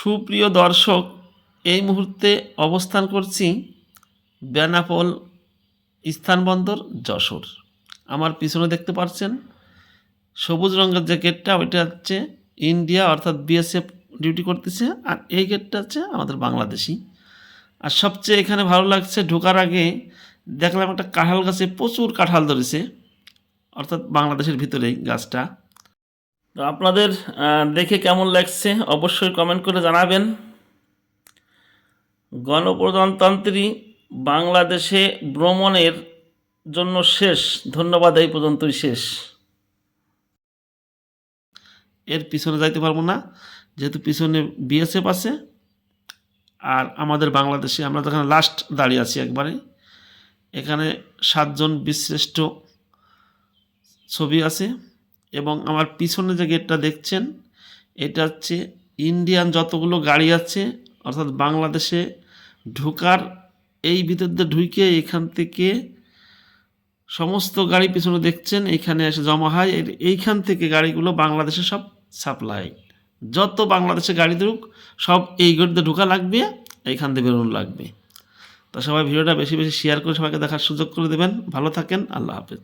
সুপ্রিয় দর্শক, এই মুহূর্তে অবস্থান করছি বেনাপোল স্থানবন্দর যশোর। আমার পিছনে দেখতে পাচ্ছেন সবুজ রঙের যে গেটটা, ওইটা হচ্ছে ইন্ডিয়া অর্থাৎ বিএসএফ ডিউটি করতেছে, আর এই গেটটা হচ্ছে আমাদের বাংলাদেশি। আর সবচেয়ে এখানে ভালো লাগছে, ঢোকার আগে দেখলাম একটা কাঁঠাল গাছে প্রচুর কাঁঠাল ধরেছে, অর্থাৎ বাংলাদেশের ভিতরেই গাছটা। তো আপনাদের দেখে কেমন লাগছে অবশ্যই কমেন্ট করে জানাবেন। গণপ্রজাতন্ত্রী বাংলাদেশে ভ্রমণের জন্য শেষ, ধন্যবাদ, এই পর্যন্তই শেষ। এর পিছনে যাইতে পারবো না, যেহেতু পিছনে বিএসএফ আছে আর আমাদের বাংলাদেশে আমরা তো এখানে লাস্ট দাঁড়িয়ে আছি একবারে। এখানে 7 জন বীরশ্রেষ্ঠ ছবি আছে এবং আমার পিছনে যে গেটটা দেখছেন এটা হচ্ছে ইন্ডিয়ান যতগুলো গাড়ি আছে, অর্থাৎ বাংলাদেশে ঢোকার এই ভিতর দিয়ে ঢুকে এখান থেকে সমস্ত গাড়ি পিছনে দেখছেন এখানে এসে জমা হয়। এইখান থেকে গাড়িগুলো বাংলাদেশে সব সাপ্লাই, যত বাংলাদেশে গাড়ি ধরুক সব এই গেট দিয়ে ঢোকা লাগবে, এইখান দিয়ে বেরোনো লাগবে। তো সবাই ভিডিওটা বেশি বেশি শেয়ার করে সবাইকে দেখার সুযোগ করে দেবেন। ভালো থাকেন, আল্লাহ হাফেজ।